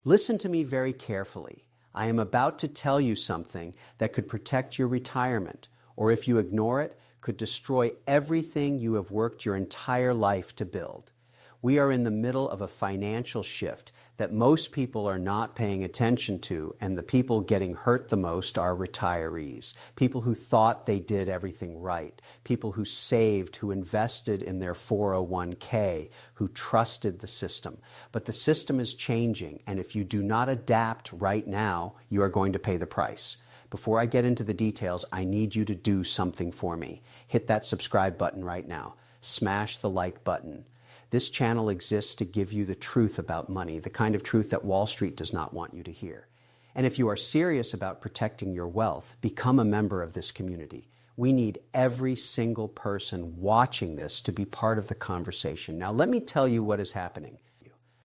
Listen to me very carefully. I am about to tell you something that could protect your retirement, or if you ignore it, could destroy everything you have worked your entire life to build. We are in the middle of a financial shift that most people are not paying attention to, and the people getting hurt the most are retirees, people who thought they did everything right, people who saved, who invested in their 401k, who trusted the system. But the system is changing, and if you do not adapt right now, you are going to pay the price. Before I get into the details, I need you to do something for me. Hit that subscribe button right now. Smash the like button. This channel exists to give you the truth about money, the kind of truth that Wall Street does not want you to hear. And if you are serious about protecting your wealth, become a member of this community. We need every single person watching this to be part of the conversation. Now, let me tell you what is happening.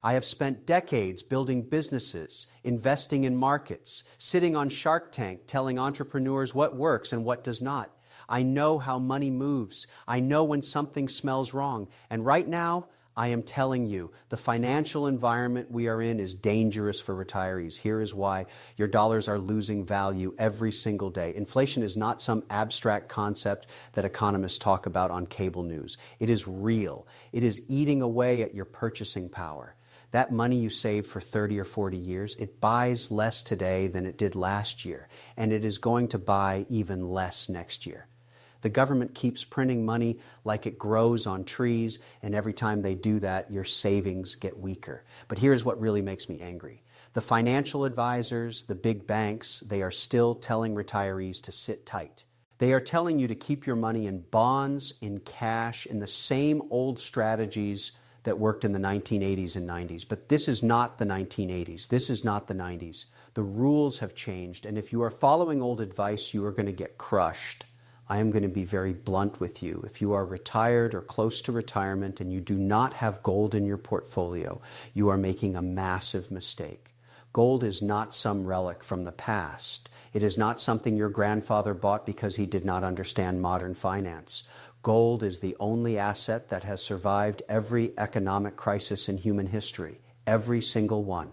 I have spent decades building businesses, investing in markets, sitting on Shark Tank telling entrepreneurs what works and what does not. I know how money moves. I know when something smells wrong. And right now, I am telling you, the financial environment we are in is dangerous for retirees. Here is why. Your dollars are losing value every single day. Inflation is not some abstract concept that economists talk about on cable news. It is real. It is eating away at your purchasing power. That money you saved for 30 or 40 years, it buys less today than it did last year, and it is going to buy even less next year. The government keeps printing money like it grows on trees, and every time they do that, your savings get weaker. But here's what really makes me angry. The financial advisors, the big banks, they are still telling retirees to sit tight. They are telling you to keep your money in bonds, in cash, in the same old strategies that worked in the 1980s and 90s. But this is not the 1980s. This is not the 90s. The rules have changed, and if you are following old advice, you are going to get crushed. I am going to be very blunt with you. If you are retired or close to retirement and you do not have gold in your portfolio, you are making a massive mistake. Gold is not some relic from the past. It is not something your grandfather bought because he did not understand modern finance. Gold is the only asset that has survived every economic crisis in human history, every single one.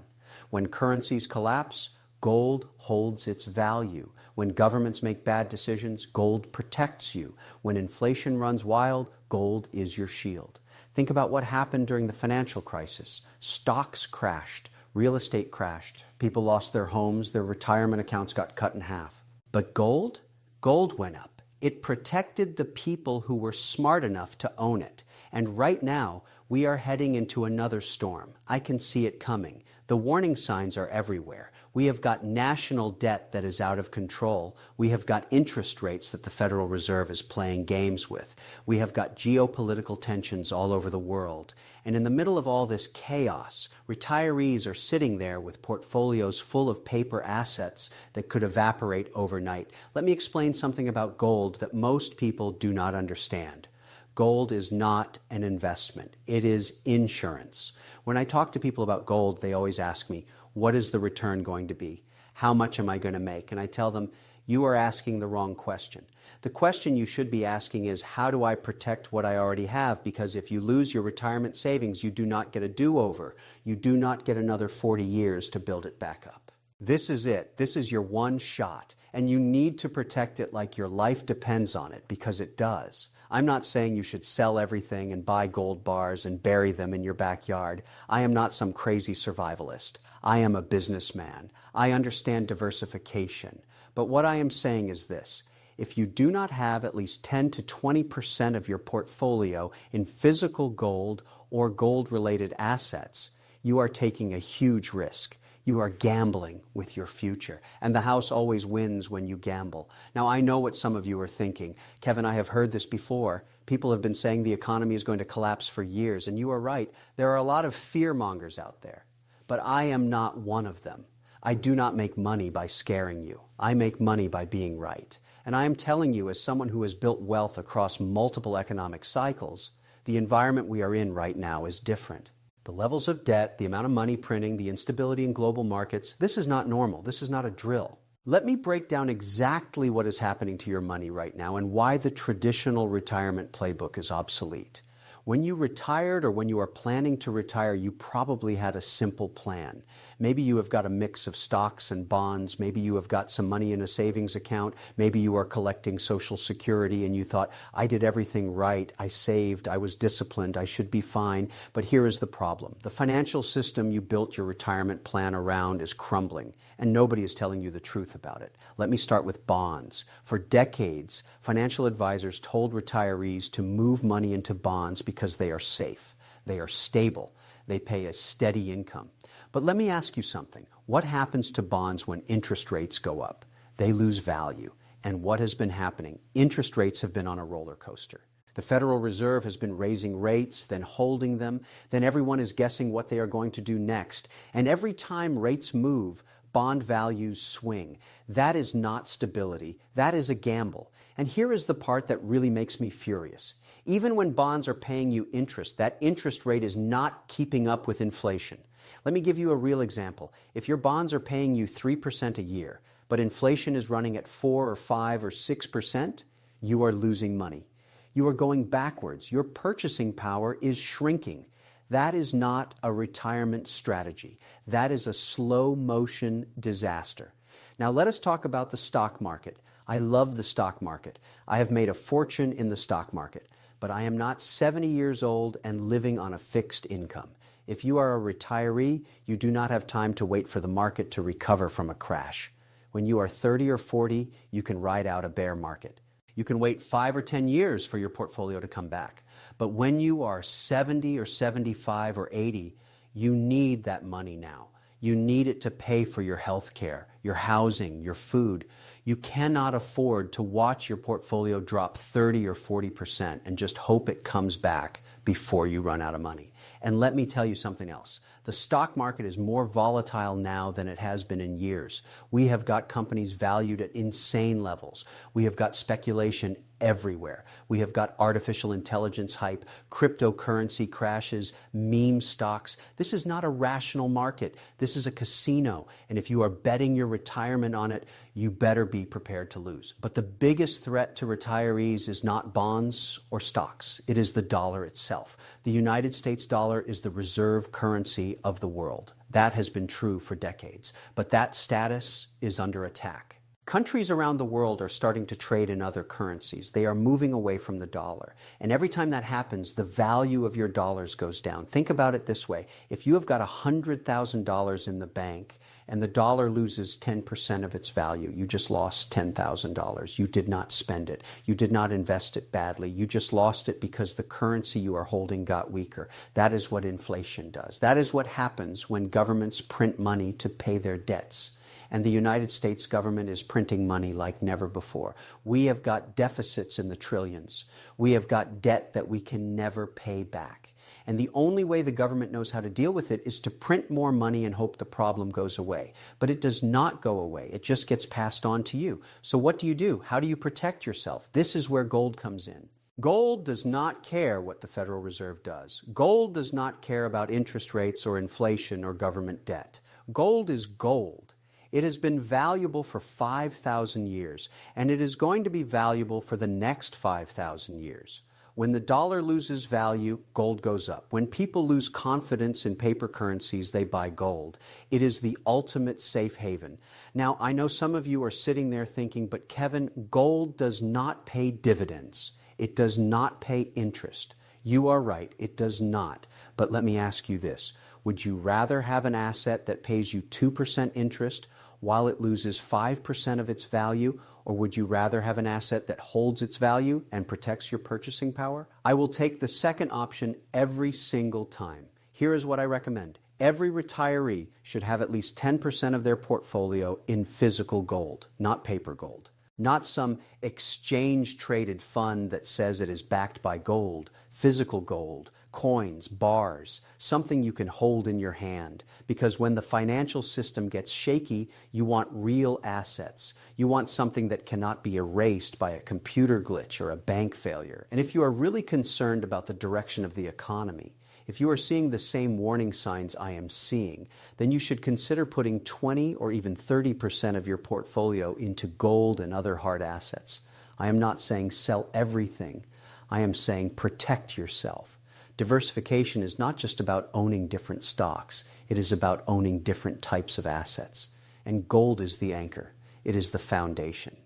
When currencies collapse, gold holds its value. When governments make bad decisions, gold protects you. When inflation runs wild, gold is your shield. Think about what happened during the financial crisis. Stocks crashed. Real estate crashed. People lost their homes. Their retirement accounts got cut in half. But gold? Gold went up. It protected the people who were smart enough to own it. And right now, we are heading into another storm. I can see it coming. The warning signs are everywhere. We have got national debt that is out of control. We have got interest rates that the Federal Reserve is playing games with. We have got geopolitical tensions all over the world. And in the middle of all this chaos, retirees are sitting there with portfolios full of paper assets that could evaporate overnight. Let me explain something about gold that most people do not understand. Gold is not an investment. It is insurance. When I talk to people about gold, they always ask me, what is the return going to be? How much am I going to make? And I tell them, you are asking the wrong question. The question you should be asking is, how do I protect what I already have? Because if you lose your retirement savings, you do not get a do-over. You do not get another 40 years to build it back up. This is it. This is your one shot. And you need to protect it like your life depends on it, because it does. I'm not saying you should sell everything and buy gold bars and bury them in your backyard. I am not some crazy survivalist. I am a businessman. I understand diversification. But what I am saying is this. If you do not have at least 10 to 20% of your portfolio in physical gold or gold-related assets, you are taking a huge risk. You are gambling with your future, and the house always wins when you gamble. Now, I know what some of you are thinking. Kevin, I have heard this before. People have been saying the economy is going to collapse for years, and you are right. There are a lot of fear-mongers out there, but I am not one of them. I do not make money by scaring you. I make money by being right. And I am telling you, as someone who has built wealth across multiple economic cycles, the environment we are in right now is different. The levels of debt, the amount of money printing, the instability in global markets, this is not normal. This is not a drill. Let me break down exactly what is happening to your money right now and why the traditional retirement playbook is obsolete. When you retired or when you are planning to retire, you probably had a simple plan. Maybe you have got a mix of stocks and bonds. Maybe you have got some money in a savings account. Maybe you are collecting Social Security and you thought, I did everything right. I saved. I was disciplined. I should be fine. But here is the problem. The financial system you built your retirement plan around is crumbling, and nobody is telling you the truth about it. Let me start with bonds. For decades, financial advisors told retirees to move money into bonds because they are safe, they are stable, they pay a steady income. But let me ask you something. What happens to bonds when interest rates go up? They lose value. And what has been happening? Interest rates have been on a roller coaster. The Federal Reserve has been raising rates, then holding them, then everyone is guessing what they are going to do next. And every time rates move, bond values swing. That is not stability. That is a gamble. And here is the part that really makes me furious. Even when bonds are paying you interest, that interest rate is not keeping up with inflation. Let me give you a real example. If your bonds are paying you 3% a year, but inflation is running at 4 or 5 or 6%, you are losing money. You are going backwards. Your purchasing power is shrinking. That is not a retirement strategy. That is a slow motion disaster. Now let us talk about the stock market. I love the stock market. I have made a fortune in the stock market, but I am not 70 years old and living on a fixed income. If you are a retiree, you do not have time to wait for the market to recover from a crash. When you are 30 or 40, you can ride out a bear market. You can wait 5 or 10 years for your portfolio to come back. But when you are 70 or 75 or 80, you need that money now. You need it to pay for your health care, your housing, your food. You cannot afford to watch your portfolio drop 30 or 40% and just hope it comes back before you run out of money. And let me tell you something else. The stock market is more volatile now than it has been in years. We have got companies valued at insane levels. We have got speculation everywhere. We have got artificial intelligence hype, cryptocurrency crashes, meme stocks. This is not a rational market. This is a casino. And if you are betting your retirement on it, you better be prepared to lose. But the biggest threat to retirees is not bonds or stocks. It is the dollar itself. The United States dollar is the reserve currency of the world. That has been true for decades. But that status is under attack. Countries around the world are starting to trade in other currencies. They are moving away from the dollar. And every time that happens, the value of your dollars goes down. Think about it this way. If you have got $100,000 in the bank and the dollar loses 10% of its value, you just lost $10,000. You did not spend it. You did not invest it badly. You just lost it because the currency you are holding got weaker. That is what inflation does. That is what happens when governments print money to pay their debts. And the United States government is printing money like never before. We have got deficits in the trillions. We have got debt that we can never pay back. And the only way the government knows how to deal with it is to print more money and hope the problem goes away. But it does not go away. It just gets passed on to you. So what do? How do you protect yourself? This is where gold comes in. Gold does not care what the Federal Reserve does. Gold does not care about interest rates or inflation or government debt. Gold is gold. It has been valuable for 5,000 years, and it is going to be valuable for the next 5,000 years. When the dollar loses value, gold goes up. When people lose confidence in paper currencies, they buy gold. It is the ultimate safe haven. Now, I know some of you are sitting there thinking, but Kevin, gold does not pay dividends. It does not pay interest. You are right, it does not. But let me ask you this. Would you rather have an asset that pays you 2% interest while it loses 5% of its value, or would you rather have an asset that holds its value and protects your purchasing power? I will take the second option every single time. Here is what I recommend. Every retiree should have at least 10% of their portfolio in physical gold, not paper gold. Not some exchange-traded fund that says it is backed by gold, physical gold, coins, bars, something you can hold in your hand. Because when the financial system gets shaky, you want real assets. You want something that cannot be erased by a computer glitch or a bank failure. And if you are really concerned about the direction of the economy, if you are seeing the same warning signs I am seeing, then you should consider putting 20 or even 30% of your portfolio into gold and other hard assets. I am not saying sell everything. I am saying protect yourself. Diversification is not just about owning different stocks. It is about owning different types of assets. And gold is the anchor. It is the foundation.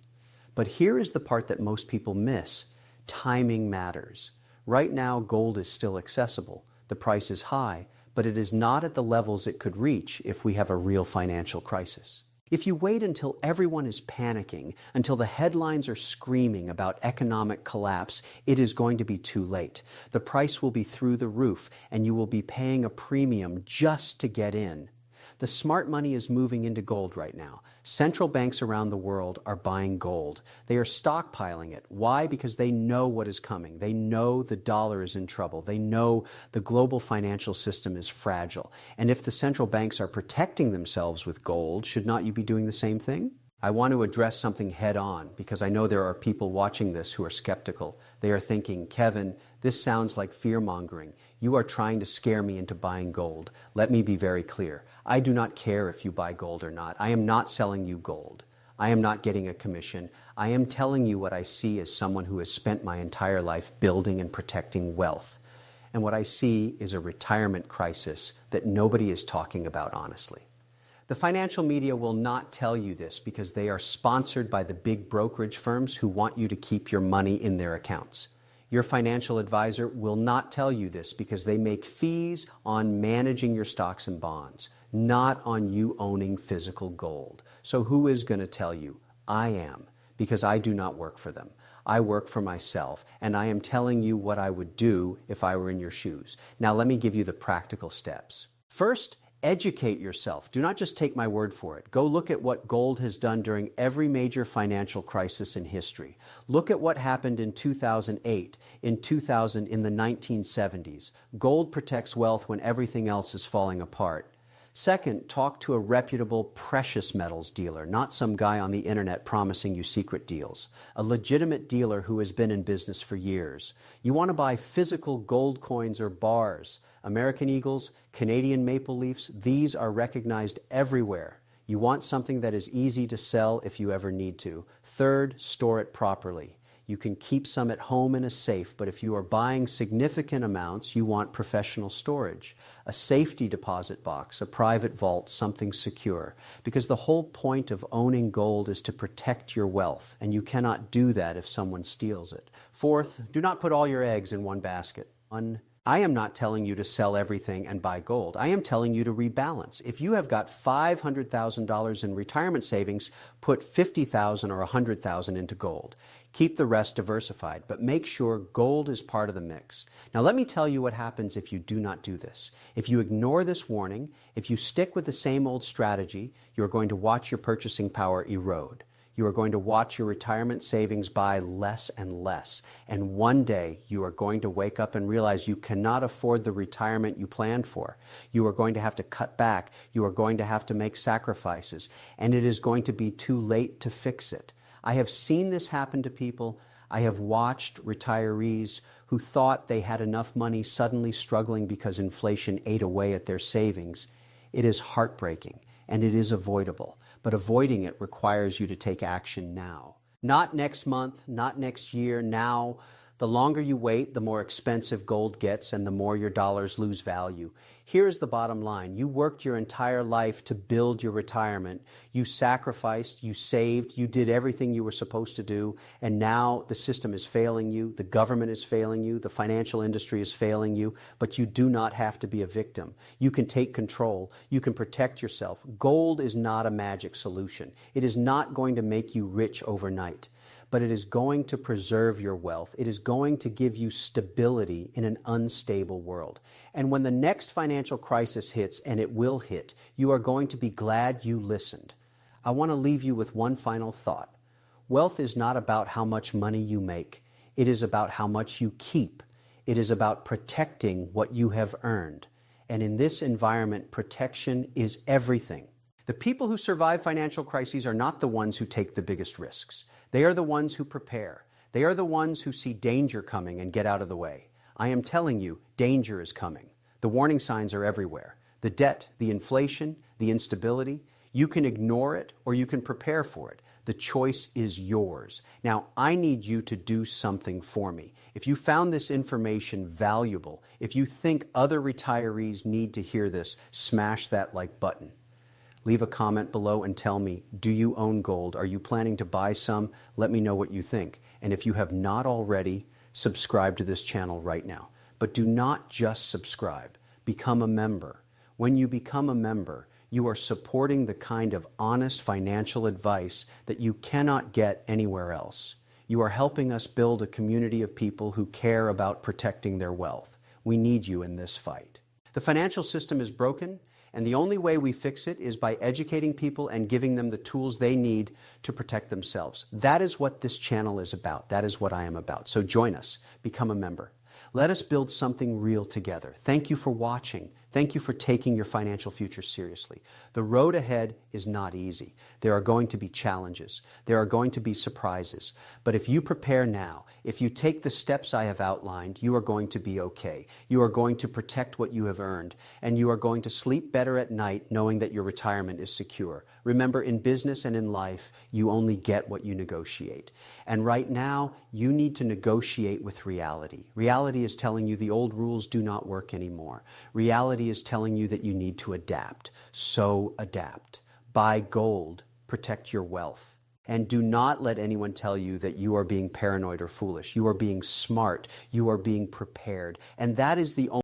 But here is the part that most people miss. Timing matters. Right now, gold is still accessible. The price is high, but it is not at the levels it could reach if we have a real financial crisis. If you wait until everyone is panicking, until the headlines are screaming about economic collapse, it is going to be too late. The price will be through the roof, and you will be paying a premium just to get in. The smart money is moving into gold right now. Central banks around the world are buying gold. They are stockpiling it. Why? Because they know what is coming. They know the dollar is in trouble. They know the global financial system is fragile. And if the central banks are protecting themselves with gold, should not you be doing the same thing? I want to address something head on because I know there are people watching this who are skeptical. They are thinking, Kevin, this sounds like fear-mongering. You are trying to scare me into buying gold. Let me be very clear. I do not care if you buy gold or not. I am not selling you gold. I am not getting a commission. I am telling you what I see as someone who has spent my entire life building and protecting wealth. And what I see is a retirement crisis that nobody is talking about honestly. The financial media will not tell you this because they are sponsored by the big brokerage firms who want you to keep your money in their accounts. Your financial advisor will not tell you this because they make fees on managing your stocks and bonds, not on you owning physical gold. So who is going to tell you? I am, because I do not work for them. I work for myself, and I am telling you what I would do if I were in your shoes. Now let me give you the practical steps. First, educate yourself. Do not just take my word for it. Go look at what gold has done during every major financial crisis in history. Look at what happened in 2008, in the 1970s. Gold protects wealth when everything else is falling apart. Second, talk to a reputable precious metals dealer, not some guy on the internet promising you secret deals. A legitimate dealer who has been in business for years. You want to buy physical gold coins or bars. American Eagles, Canadian Maple Leafs, these are recognized everywhere. You want something that is easy to sell if you ever need to. Third, store it properly. You can keep some at home in a safe, but if you are buying significant amounts, you want professional storage. A safety deposit box, a private vault, something secure. Because the whole point of owning gold is to protect your wealth, and you cannot do that if someone steals it. Fourth, do not put all your eggs in one basket. I am not telling you to sell everything and buy gold. I am telling you to rebalance. If you have got $500,000 in retirement savings, put $50,000 or $100,000 into gold. Keep the rest diversified, but make sure gold is part of the mix. Now let me tell you what happens if you do not do this. If you ignore this warning, if you stick with the same old strategy, you're going to watch your purchasing power erode. You are going to watch your retirement savings buy less and less. And one day you are going to wake up and realize you cannot afford the retirement you planned for. You are going to have to cut back. You are going to have to make sacrifices. And it is going to be too late to fix it. I have seen this happen to people. I have watched retirees who thought they had enough money suddenly struggling because inflation ate away at their savings. It is heartbreaking. And it is avoidable. But avoiding it requires you to take action now. Not next month, not next year, now. The longer you wait, the more expensive gold gets and the more your dollars lose value. Here's the bottom line. You worked your entire life to build your retirement. You sacrificed, you saved, you did everything you were supposed to do, and now the system is failing you, the government is failing you, the financial industry is failing you, but you do not have to be a victim. You can take control. You can protect yourself. Gold is not a magic solution. It is not going to make you rich overnight. But it is going to preserve your wealth. It is going to give you stability in an unstable world. And when the next financial crisis hits, and it will hit, you are going to be glad you listened. I want to leave you with one final thought. Wealth is not about how much money you make. It is about how much you keep. It is about protecting what you have earned. And in this environment, protection is everything. The people who survive financial crises are not the ones who take the biggest risks. They are the ones who prepare. They are the ones who see danger coming and get out of the way. I am telling you, danger is coming. The warning signs are everywhere. The debt, the inflation, the instability. You can ignore it or you can prepare for it. The choice is yours. Now, I need you to do something for me. If you found this information valuable, if you think other retirees need to hear this, smash that like button. Leave a comment below and tell me, do you own gold? Are you planning to buy some? Let me know what you think. And if you have not already, subscribe to this channel right now. But do not just subscribe. Become a member. When you become a member, you are supporting the kind of honest financial advice that you cannot get anywhere else. You are helping us build a community of people who care about protecting their wealth. We need you in this fight. The financial system is broken, and the only way we fix it is by educating people and giving them the tools they need to protect themselves. That is what this channel is about. That is what I am about. So join us. Become a member. Let us build something real together. Thank you for watching. Thank you for taking your financial future seriously. The road ahead is not easy. There are going to be challenges. There are going to be surprises. But if you prepare now, if you take the steps I have outlined, you are going to be okay. You are going to protect what you have earned, and you are going to sleep better at night knowing that your retirement is secure. Remember, in business and in life, you only get what you negotiate. And right now, you need to negotiate with reality. Reality is telling you the old rules do not work anymore. Reality is telling you that you need to adapt. So adapt. Buy gold. Protect your wealth. And do not let anyone tell you that you are being paranoid or foolish. You are being smart. You are being prepared. And that is the only